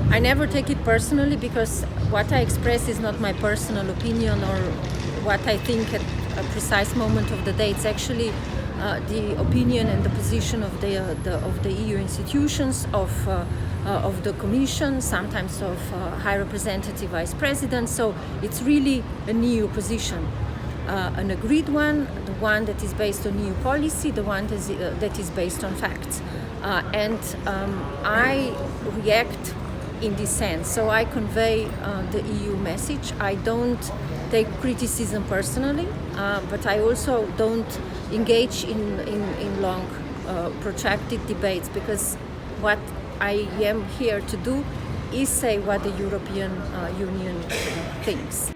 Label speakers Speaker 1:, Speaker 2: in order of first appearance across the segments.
Speaker 1: I never take it personally, because what I express is not my personal opinion or what I think at a precise moment of the day. It's actually the opinion and the position of the EU institutions, of the Commission, sometimes of High Representative Vice President. So it's really an EU position, an agreed one, the one that is based on EU policy, the one that is based on facts. And I react in this sense. So I convey the EU message. I don't take criticism personally, but I also don't engage in long, protracted debates, because what I am here to do is say what the European Union thinks.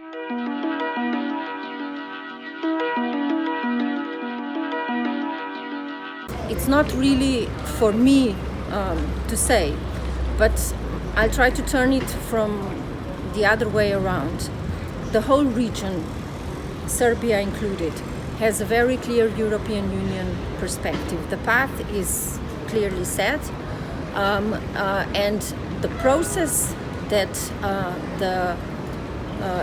Speaker 1: It's not really for me to say, but I'll try to turn it from the other way around. The whole region, Serbia included, has a very clear European Union perspective. The path is clearly set, and the process that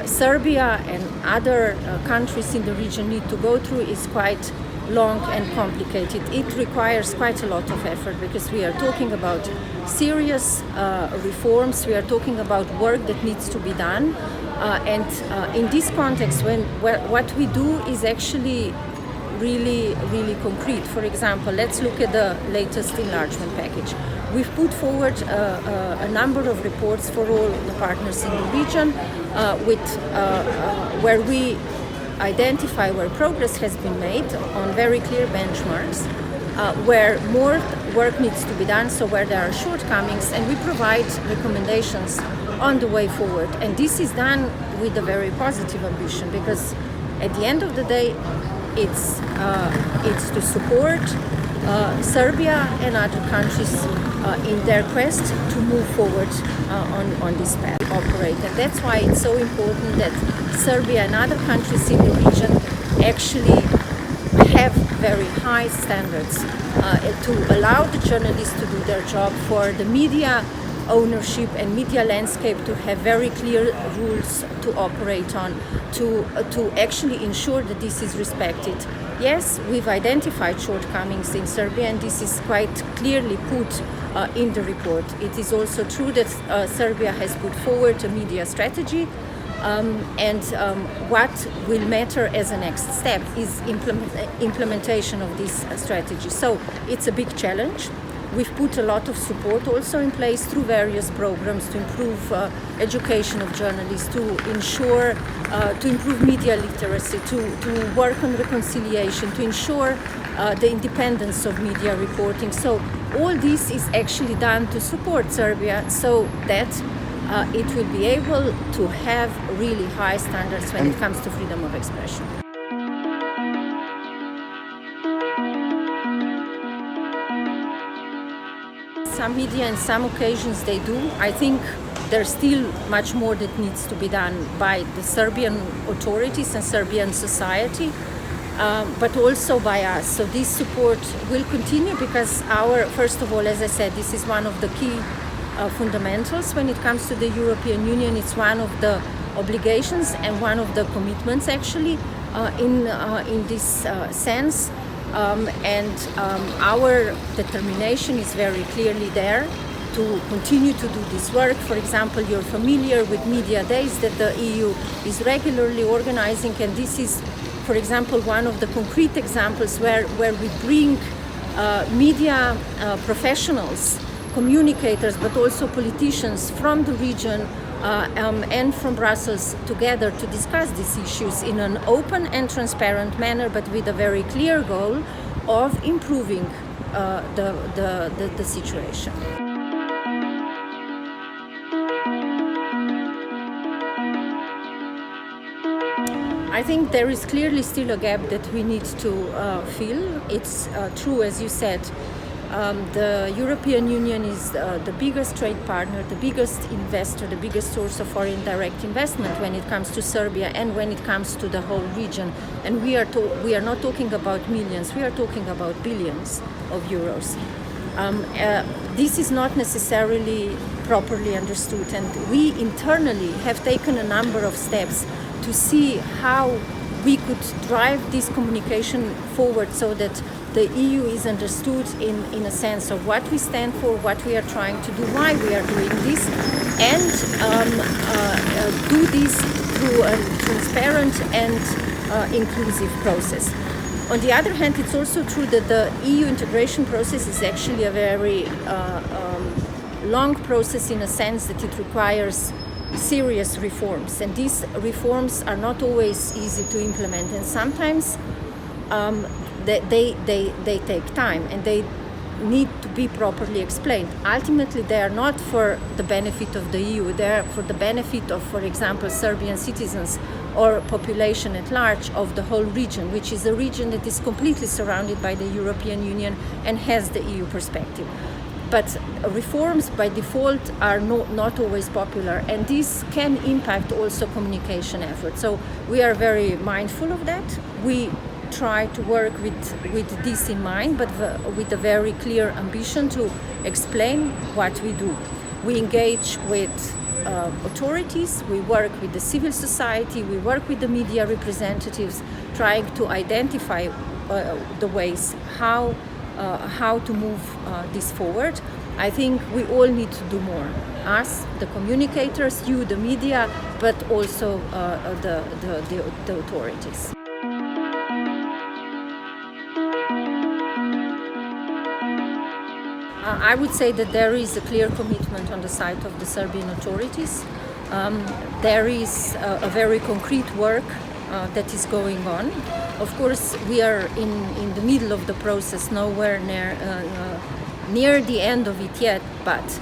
Speaker 1: Serbia and other countries in the region need to go through is quite long and complicated. It requires quite a lot of effort, because we are talking about serious reforms, we are talking about work that needs to be done, and in this context, what we do is actually really concrete. For example, let's look at the latest enlargement package. We've put forward a number of reports for all the partners in the region, where we identify where progress has been made on very clear benchmarks, where more work needs to be done, so where there are shortcomings, and we provide recommendations on the way forward. And this is done with a very positive ambition, because at the end of the day, it's to support Serbia and other countries in their quest to move forward on this path, operate. And that's why it's so important that Serbia and other countries in the region actually have very high standards to allow the journalists to do their job, for the media ownership and media landscape to have very clear rules to operate on, to actually ensure that this is respected. Yes, we've identified shortcomings in Serbia, and this is quite clearly put in the report. It is also true that Serbia has put forward a media strategy, and what will matter as a next step is implementation of this strategy. So it's a big challenge. We've put a lot of support also in place through various programs to improve education of journalists, to ensure, to improve media literacy, to work on reconciliation, to ensure the independence of media reporting. So all this is actually done to support Serbia, so that it will be able to have really high standards when it comes to freedom of expression. Some media in some occasions they do. I think there's still much more that needs to be done by the Serbian authorities and Serbian society, but also by us. So this support will continue, because first of all, as I said, this is one of the key fundamentals when it comes to the European Union. It's one of the obligations and one of the commitments actually in this sense. Our determination is very clearly there to continue to do this work. For example, you're familiar with media days that the EU is regularly organizing, and this is, for example, one of the concrete examples where we bring media professionals, communicators, but also politicians from the region and from Brussels together to discuss these issues in an open and transparent manner, but with a very clear goal of improving the situation. I think there is clearly still a gap that we need to fill. It's true, as you said, the European Union is the biggest trade partner, the biggest investor, the biggest source of foreign direct investment when it comes to Serbia and when it comes to the whole region. And we are not talking about millions, we are talking about billions of euros. This is not necessarily properly understood, and we internally have taken a number of steps to see how we could drive this communication forward so that the EU is understood in a sense of what we stand for, what we are trying to do, why we are doing this, and do this through a transparent and inclusive process. On the other hand, it's also true that the EU integration process is actually a very long process in a sense that it requires serious reforms, and these reforms are not always easy to implement, and sometimes they take time and they need to be properly explained. Ultimately, they are not for the benefit of the EU, they are for the benefit of, for example, Serbian citizens or population at large of the whole region, which is a region that is completely surrounded by the European Union and has the EU perspective. But reforms by default are not always popular, and this can impact also communication efforts. So we are very mindful of that. We try to work with this in mind, but with a very clear ambition to explain what we do. We engage with authorities, we work with the civil society, we work with the media representatives, trying to identify the ways how to move this forward. I think we all need to do more. Us, the communicators, you, the media, but also the authorities. I would say that there is a clear commitment on the side of the Serbian authorities. There is a very concrete work that is going on. Of course, we are in the middle of the process, nowhere near the end of it yet, but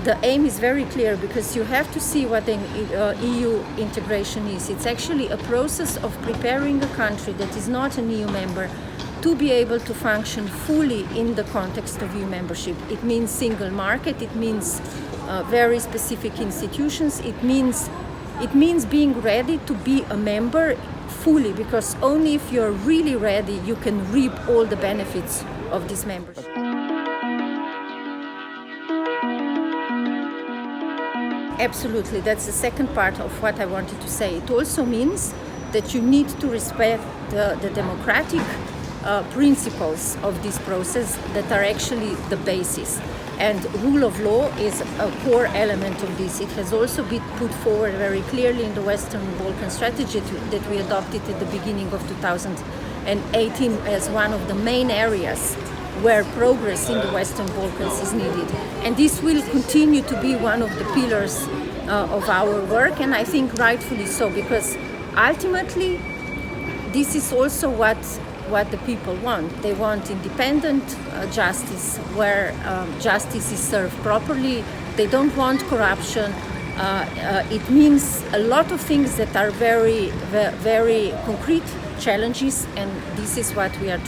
Speaker 1: the aim is very clear, because you have to see what the EU integration is. It's actually a process of preparing a country that is not an EU member to be able to function fully in the context of EU membership. It means single market, it means very specific institutions, it means being ready to be a member fully, because only if you're really ready you can reap all the benefits of this membership. Absolutely, that's the second part of what I wanted to say. It also means that you need to respect the democratic principles of this process that are actually the basis. And rule of law is a core element of this. It has also been put forward very clearly in the Western Balkan strategy that we adopted at the beginning of 2018 as one of the main areas where progress in the Western Balkans is needed. And this will continue to be one of the pillars of our work, and I think rightfully so, because ultimately this is also what the people want. They want independent justice, where justice is served properly. They don't want corruption. It means a lot of things that are very, very concrete challenges, and this is what we are